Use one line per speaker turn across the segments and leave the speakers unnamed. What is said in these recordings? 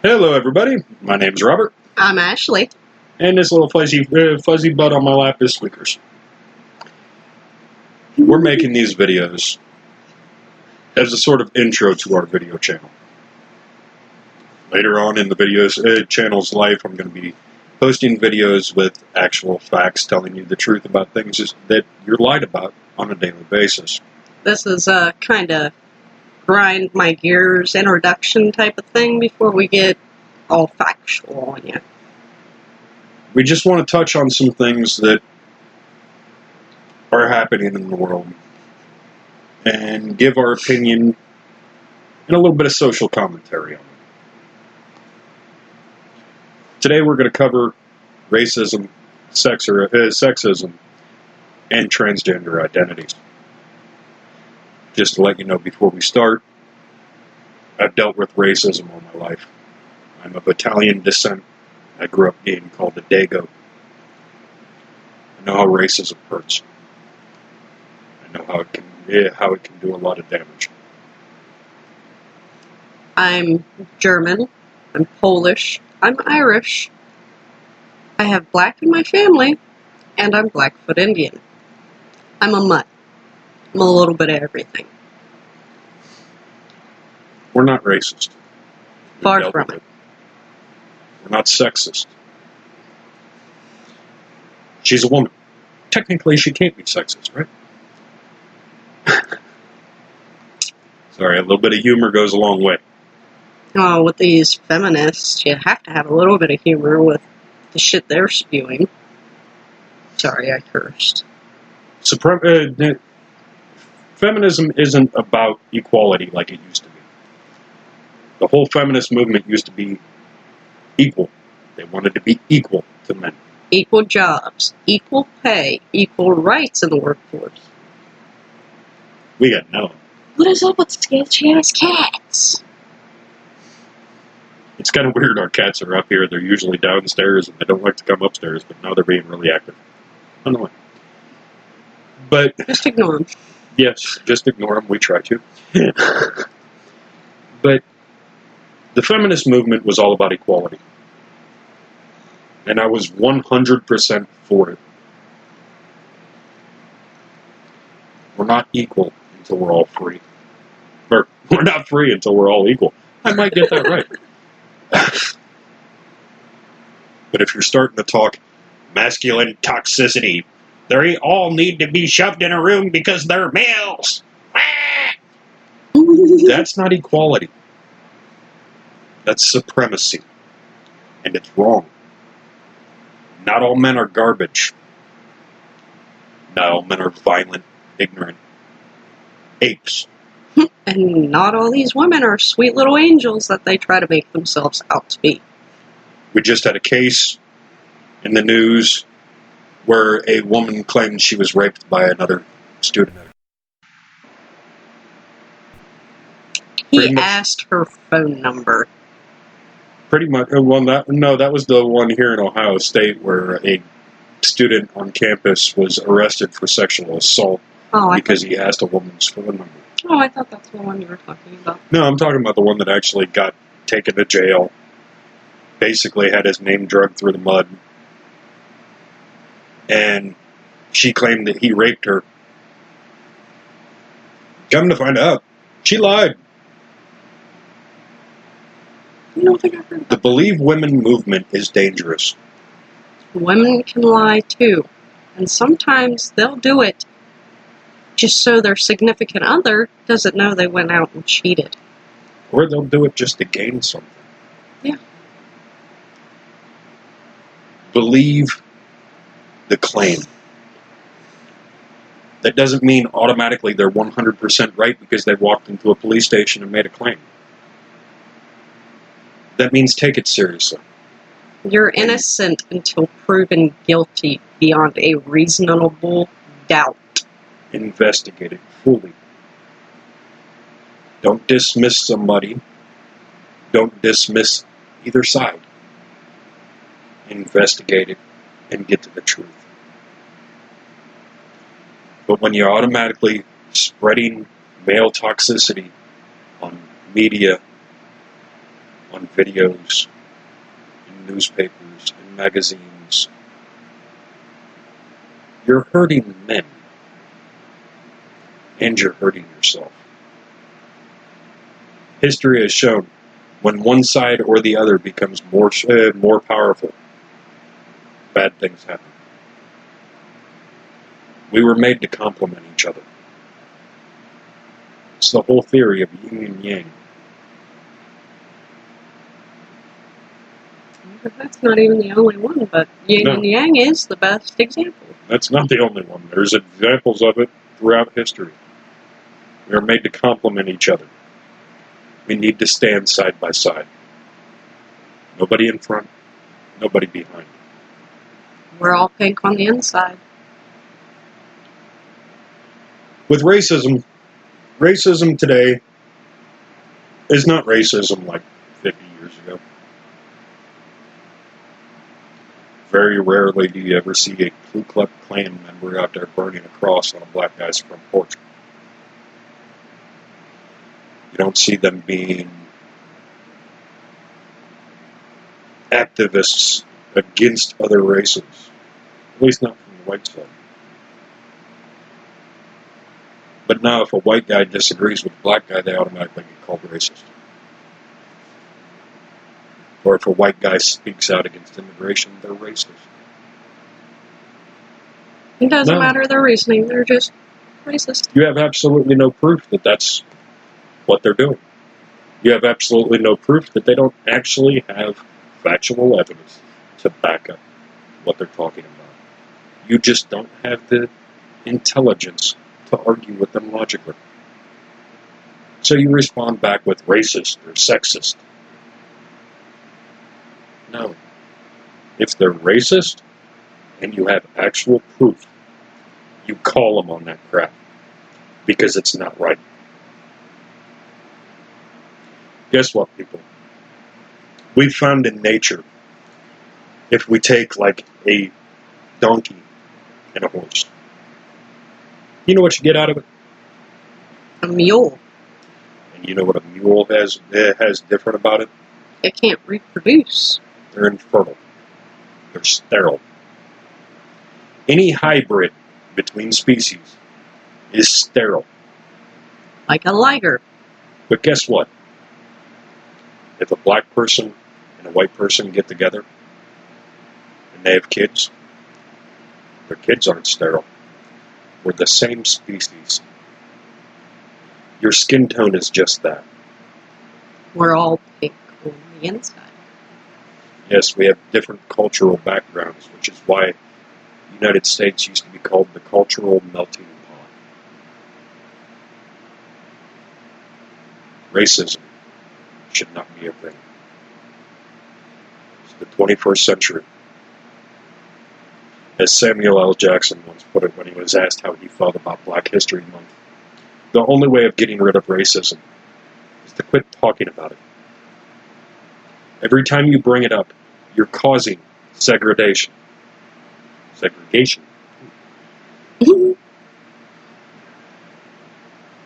Hello, everybody. My name's Robert,
I'm Ashley.
and this little fuzzy butt on my lap is Squeakers. We're making these videos as a sort of intro to our video channel. Later on in the channel's life, I'm going to be posting videos with actual facts, telling you the truth about things that you're lied about on a daily basis.
This is a kind of grind my gears introduction type of thing before we get all factual on you.
We just want to touch on some things that are happening in the world and give our opinion and a little bit of social commentary on it. Today we're going to cover racism, sexism, and transgender identities. Just to let you know before we start, I've dealt with racism all my life. I'm of Italian descent. I grew up being called a Dago. I know how racism hurts. I know how it can do a lot of damage.
I'm German. I'm Polish. I'm Irish. I have black in my family, and I'm Blackfoot Indian. I'm a mutt. I'm a little bit of everything.
We're not racist. We've
Far
dealt
from
with
it.
We're not sexist. She's a woman. Technically, she can't be sexist, right? Sorry, a little bit of humor goes a long way.
Oh, with these feminists, you have to have a little bit of humor with the shit they're spewing. Sorry, I cursed.
Feminism isn't about equality like it used to be. The whole feminist movement used to be equal. They wanted to be equal to men.
Equal jobs, equal pay, equal rights in the workforce.
We got none.
What is up with sketchy-ass cats?
It's kind of weird our cats are up here. They're usually downstairs and they don't like to come upstairs, but now they're being really active. I don't know why. But
Just ignore them.
yes, just ignore them. We try to. But the feminist movement was all about equality. And I was 100% for it. We're not equal until we're all free. Or, we're not free until we're all equal. I might get that right. But if you're starting to talk masculine toxicity, they all need to be shoved in a room because they're males. That's not equality. That's supremacy. And it's wrong. Not all men are garbage. Not all men are violent, ignorant apes.
And not all these women are sweet little angels that they try to make themselves out to be.
We just had a case in the news where a woman claimed she was raped by another student.
He asked her phone number.
Pretty much. Well, that was the one here in Ohio State where a student on campus was arrested for sexual assault because he asked a woman's phone number.
Oh, I thought that's the one you were talking about.
No, I'm talking about the one that actually got taken to jail. Basically had his name dragged through the mud. And she claimed that he raped her. Come to find out, she lied.
You don't think I've heard that?
The Believe Women movement is dangerous.
Women can lie too. And sometimes they'll do it just so their significant other doesn't know they went out and cheated.
Or they'll do it just to gain something.
Yeah.
Believe the claim. That doesn't mean automatically they're 100% right because they walked into a police station and made a claim. That means take it seriously.
You're innocent until proven guilty beyond a reasonable doubt.
Investigate it fully. Don't dismiss somebody. Don't dismiss either side. Investigate it and get to the truth. But when you're automatically spreading male toxicity on media on videos, in newspapers, in magazines. You're hurting men, and you're hurting yourself. History has shown when one side or the other becomes more powerful, bad things happen. We were made to complement each other. It's the whole theory of yin and yang.
That's not even the only one, but yin and yang is the best example.
That's not the only one. There's examples of it throughout history. We are made to complement each other. We need to stand side by side. Nobody in front, nobody behind.
We're all pink on the inside.
With racism today is not racism like 50 years ago. Very rarely do you ever see a Ku Klux Klan member out there burning a cross on a black guy's front porch. You don't see them being activists against other races, at least not from the white side. But now if a white guy disagrees with a black guy, they automatically get called racist. Or if a white guy speaks out against immigration, they're racist.
It doesn't matter their reasoning, they're just racist.
You have absolutely no proof that that's what they're doing. You have absolutely no proof that they don't actually have factual evidence to back up what they're talking about. You just don't have the intelligence to argue with them logically. So you respond back with racist or sexist. No. If they're racist and you have actual proof, you call them on that crap because it's not right. Guess what, people? We found in nature, if we take like a donkey and a horse, you know what you get out of it?
A mule.
And you know what a mule has different about it?
It can't reproduce.
They're infertile. They're sterile. Any hybrid between species is sterile.
Like a liger.
But guess what? If a black person and a white person get together and they have kids, their kids aren't sterile. We're the same species. Your skin tone is just that.
We're all pink on the inside.
Yes, we have different cultural backgrounds, which is why the United States used to be called the cultural melting pot. Racism should not be a thing. It's the 21st century. As Samuel L. Jackson once put it when he was asked how he felt about Black History Month, the only way of getting rid of racism is to quit talking about it. Every time you bring it up, you're causing segregation. Segregation.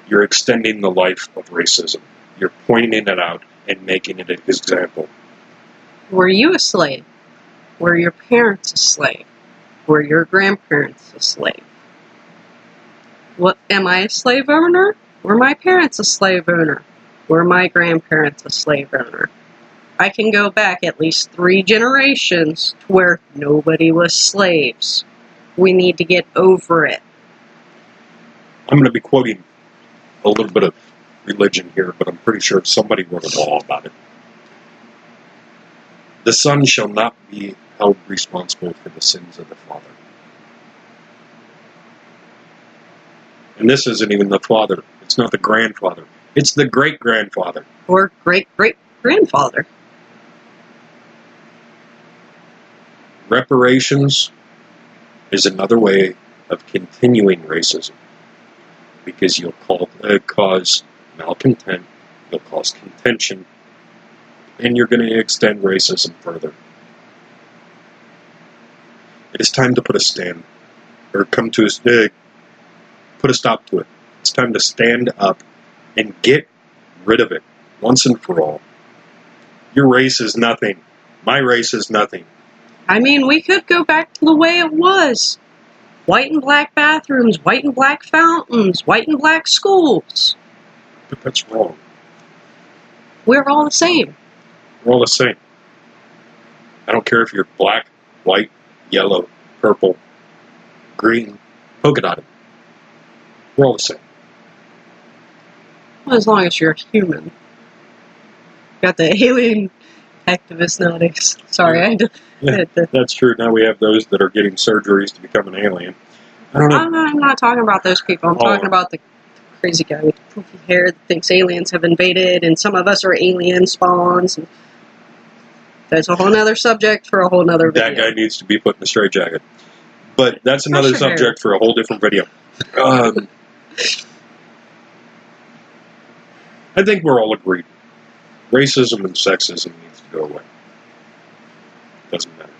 You're extending the life of racism. You're pointing it out and making it an example.
Were you a slave? Were your parents a slave? Were your grandparents a slave? What, am I a slave owner? Were my parents a slave owner? Were my grandparents a slave owner? I can go back at least 3 generations to where nobody was slaves. We need to get over it.
I'm going to be quoting a little bit of religion here, but I'm pretty sure somebody wrote a law about it. The son shall not be held responsible for the sins of the father. And this isn't even the father. It's not the grandfather. It's the great-grandfather.
Or great-great-grandfather.
Reparations is another way of continuing racism. Because you'll cause malcontent, you'll cause contention, and you're going to extend racism further. It is time to put a stand, or put a stop to it. It's time to stand up and get rid of it once and for all. Your race is nothing. My race is nothing.
I mean, we could go back to the way it was. White and black bathrooms, white and black fountains, white and black schools.
But that's wrong.
We're all the same.
We're all the same. I don't care if you're black, white, yellow, purple, green, polka dotted. We're all the same.
Well, as long as you're a human. Got the alien activists nowadays. Sorry, I had to.
Yeah, that's true. Now we have those that are getting surgeries to become an alien. I don't know.
I'm not talking about those people. I'm talking about the crazy guy with the poofy hair that thinks aliens have invaded, and some of us are alien spawns. And that's a whole other subject for a whole other video.
That guy needs to be put in a straitjacket. But that's another subject for a whole different video. I think we're all agreed. Racism and sexism needs to go away. Doesn't matter.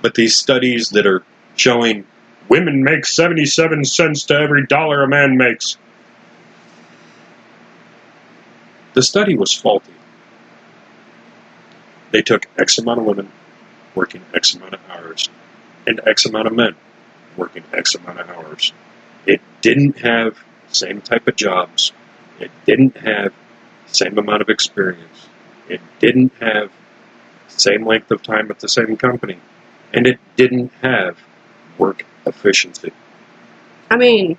But these studies that are showing women make 77 cents to every dollar a man makes. The study was faulty. They took X amount of women working X amount of hours and X amount of men working X amount of hours. It didn't have the same type of jobs. It didn't have the same amount of experience. It didn't have the same length of time at the same company. And it didn't have work efficiency.
I mean,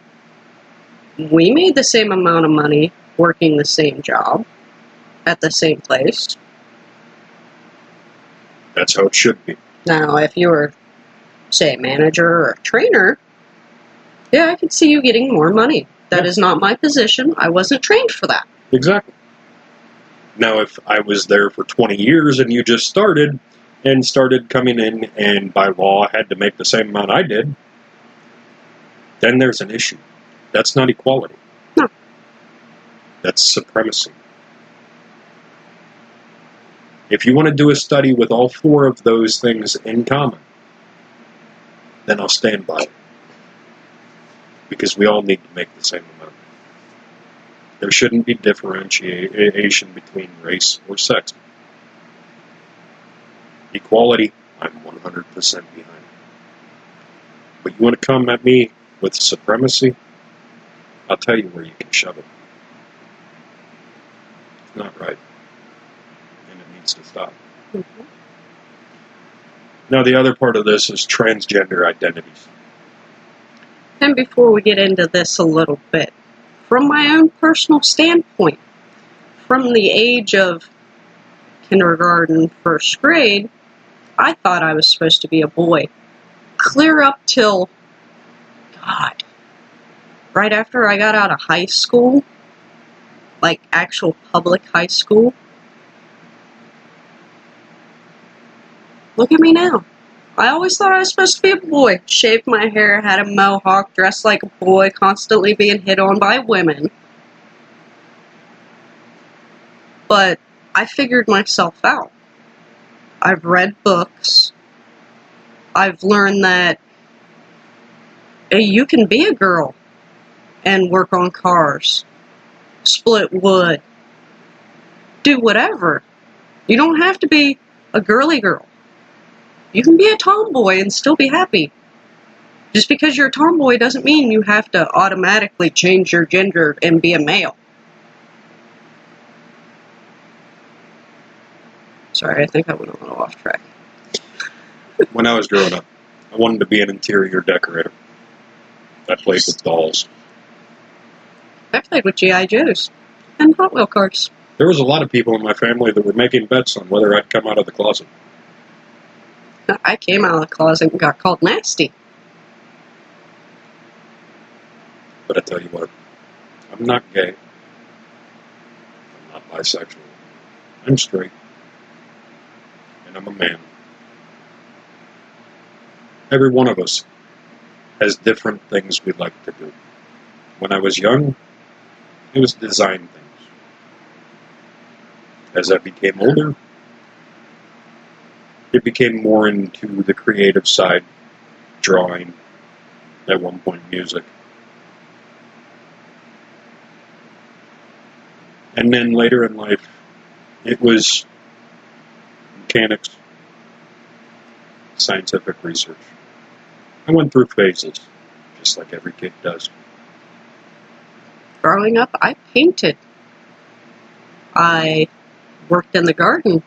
we made the same amount of money working the same job at the same place.
That's how it should be.
Now, if you were, say, a manager or a trainer, yeah, I could see you getting more money. That is not my position. I wasn't trained for that.
Exactly. Now, if I was there for 20 years and you just started coming in and by law had to make the same amount I did, then there's an issue. That's not equality.
No.
That's supremacy. If you want to do a study with all four of those things in common, then I'll stand by it. Because we all need to make the same amount. There shouldn't be differentiation between race or sex. Equality, I'm 100% behind. But you want to come at me with supremacy? I'll tell you where you can shove it. It's not right. And it needs to stop.
Mm-hmm.
Now, the other part of this is transgender identities.
And before we get into this a little bit, from my own personal standpoint, from the age of kindergarten, first grade, I thought I was supposed to be a boy. Clear up till, God, right after I got out of high school, like actual public high school. Look at me now. I always thought I was supposed to be a boy. Shaved my hair, had a mohawk, dressed like a boy, constantly being hit on by women. But I figured myself out. I've read books. I've learned that you can be a girl and work on cars, split wood, do whatever. You don't have to be a girly girl. You can be a tomboy and still be happy. Just because you're a tomboy doesn't mean you have to automatically change your gender and be a male. Sorry, I think I went a little off track.
When I was growing up, I wanted to be an interior decorator. I played with dolls.
I played with G.I. Joes and Hot Wheel cars.
There was a lot of people in my family that were making bets on whether I'd come out of the closet.
I came out of the closet and got called nasty.
But I tell you what, I'm not gay. I'm not bisexual. I'm straight. And I'm a man. Every one of us has different things we like to do. When I was young, it was design things. As I became older, it became more into the creative side, drawing, at one point music. And then later in life, It was mechanics, scientific research. I went through phases, just like every kid does.
Growing up, I painted. I worked in the garden.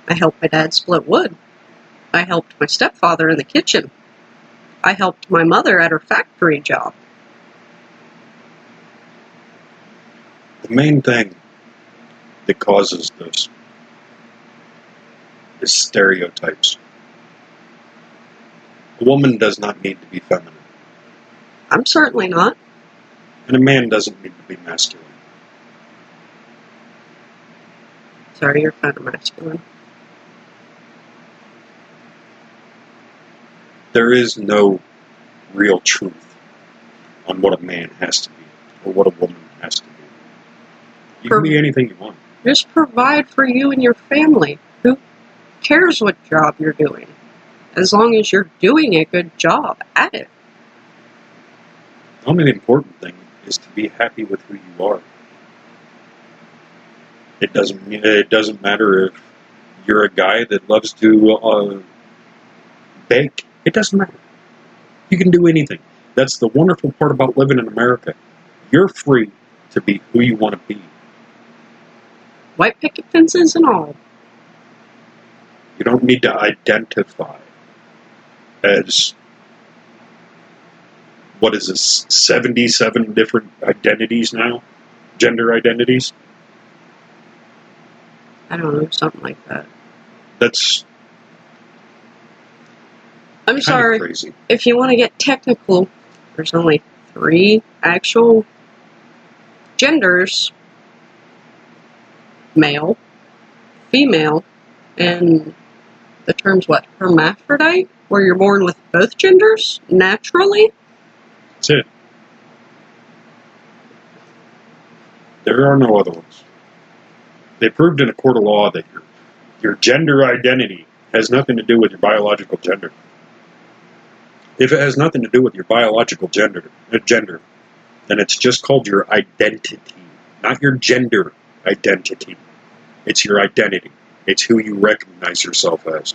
I helped my dad split wood. I helped my stepfather in the kitchen. I helped my mother at her factory job.
The main thing that causes this is stereotypes. A woman does not need to be feminine,
I'm certainly not.
and a man doesn't need to be masculine.
Sorry, you're kind of masculine.
There is no real truth on what a man has to be or what a woman has to be. You can be anything you want.
Just provide for you and your family. Who cares what job you're doing? As long as you're doing a good job at it.
The only important thing is to be happy with who you are. It doesn't matter if you're a guy that loves to bake. It doesn't matter. You can do anything. That's the wonderful part about living in America. You're free to be who you want to be.
White picket fences and all.
You don't need to identify as, what is this, 77 different identities now? Gender identities?
I don't know, something like that.
That's
I'm sorry,
crazy.
if you want to get technical, there's only 3 actual genders. Male, female, and the term's what? Hermaphrodite? Where you're born with both genders, naturally?
That's it. There are no other ones. They proved in a court of law that your gender identity has nothing to do with your biological gender. If it has nothing to do with your biological gender, then it's just called your identity, not your gender identity. It's your identity. It's who you recognize yourself as.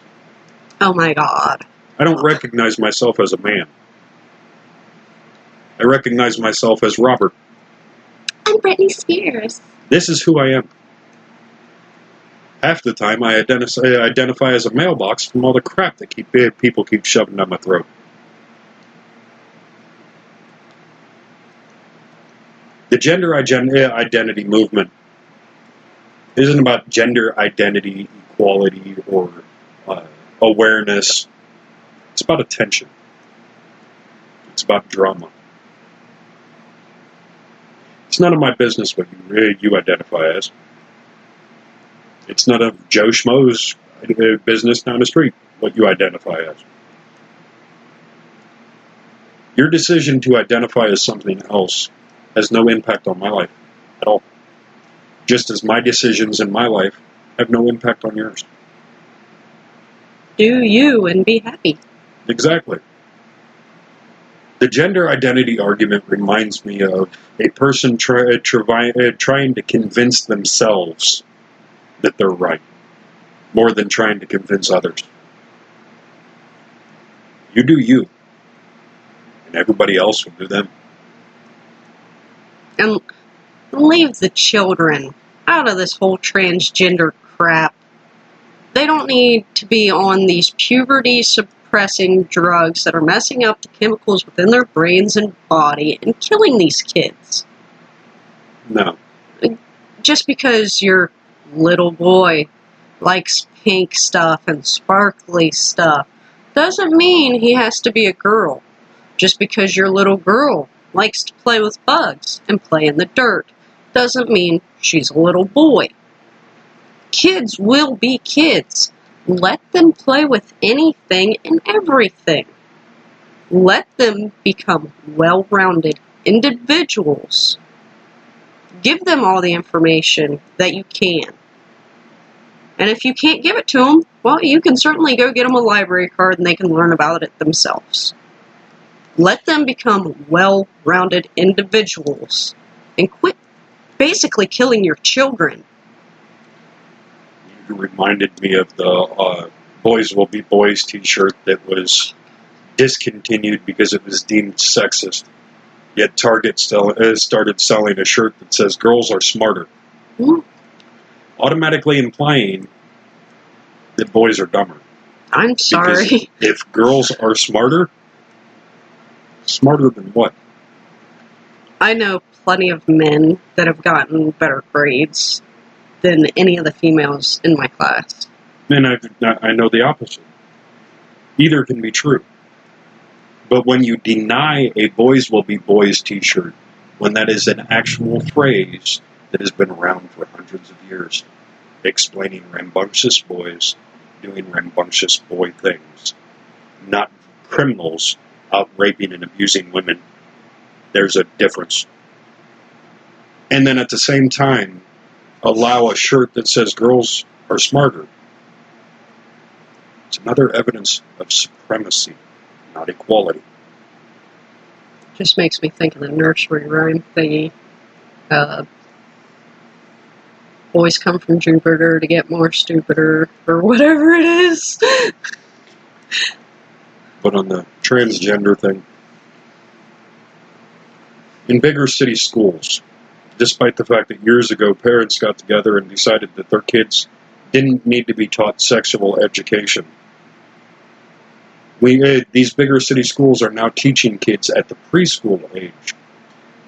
Oh my god.
I don't recognize myself as a man. I recognize myself as Robert.
I'm Britney Spears.
This is who I am. Half the time I identify as a mailbox from all the crap that people keep shoving down my throat. The gender identity movement isn't about gender identity, equality, or awareness. It's about attention. It's about drama. It's none of my business what you identify as. It's none of Joe Schmo's business down the street what you identify as. Your decision to identify as something else has no impact on my life at all. Just as my decisions in my life have no impact on yours.
Do you and be happy.
Exactly. The gender identity argument reminds me of a person trying to convince themselves that they're right, more than trying to convince others. You do you, and everybody else will do them.
And leave the children out of this whole transgender crap. They don't need to be on these puberty-suppressing drugs that are messing up the chemicals within their brains and body and killing these kids.
No.
Just because your little boy likes pink stuff and sparkly stuff doesn't mean he has to be a girl. Just because your little girl likes to play with bugs and play in the dirt doesn't mean she's a little boy. Kids will be kids. Let them play with anything and everything. Let them become well-rounded individuals. Give them all the information that you can. And if you can't give it to them, well, you can certainly go get them a library card and they can learn about it themselves. Let them become well-rounded individuals and quit basically killing your children.
You reminded me of the Boys Will Be Boys t-shirt that was discontinued because it was deemed sexist. Yet Target started selling a shirt that says girls are smarter, automatically implying that boys are dumber.
I'm sorry.
Because if girls are smarter than what?
I know plenty of men that have gotten better grades than any of the females in my class.
And I know the opposite. Either can be true. But when you deny a Boys Will Be Boys t-shirt, when that is an actual phrase that has been around for hundreds of years, explaining rambunctious boys doing rambunctious boy things, not criminals out raping and abusing women, there's a difference. And then at the same time, allow a shirt that says girls are smarter. It's another evidence of supremacy, not equality.
Just makes me think of the nursery rhyme thingy. Boys come from Jupiter to get more stupider, or whatever it is.
But on the transgender thing, in bigger city schools, despite the fact that years ago parents got together and decided that their kids didn't need to be taught sexual education, these bigger city schools are now teaching kids at the preschool age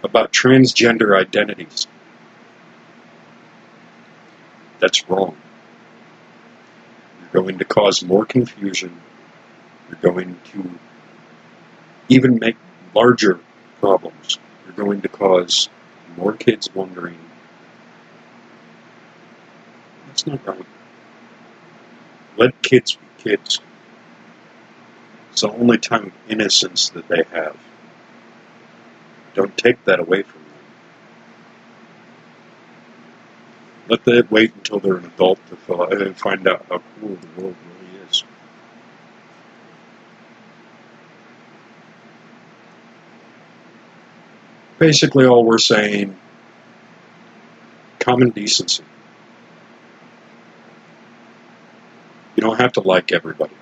about transgender identities. That's wrong. You're going to cause more confusion. You're going to even make larger problems. You're going to cause more kids wondering. That's not right. Let kids be kids. It's the only time of innocence that they have. Don't take that away from them. Let them wait until they're an adult to find out how cool the world really is. Basically, all we're saying, common decency. You don't have to like everybody.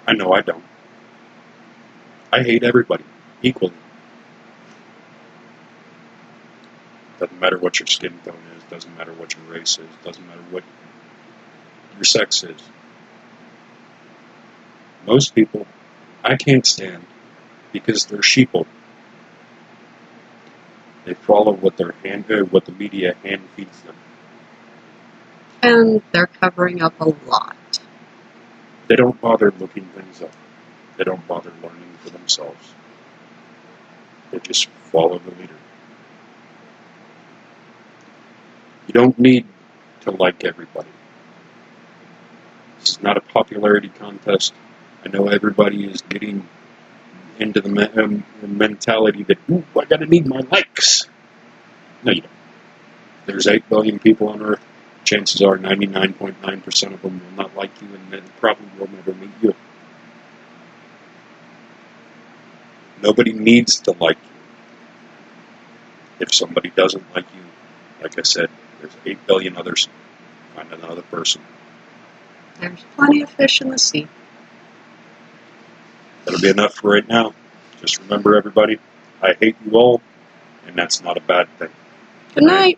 I know I don't. I hate everybody equally. Doesn't matter what your skin tone is, doesn't matter what your race is, doesn't matter what your sex is. Most people I can't stand because they're sheeple. They follow what what the media hand feeds them.
And they're covering up a lot.
They don't bother looking things up. They don't bother learning for themselves. They just follow the leader. You don't need to like everybody. This is not a popularity contest. I know everybody is getting into the mentality that, ooh, I gotta need my likes. No, you don't. There's 8 billion people on Earth. Chances are 99.9% of them will not like you and probably will never meet you. Nobody needs to like you. If somebody doesn't like you, like I said, there's 8 billion others. Find another person.
There's plenty of fish in the sea.
That'll be enough for right now. Just remember, everybody, I hate you all, and that's not a bad thing.
Good night.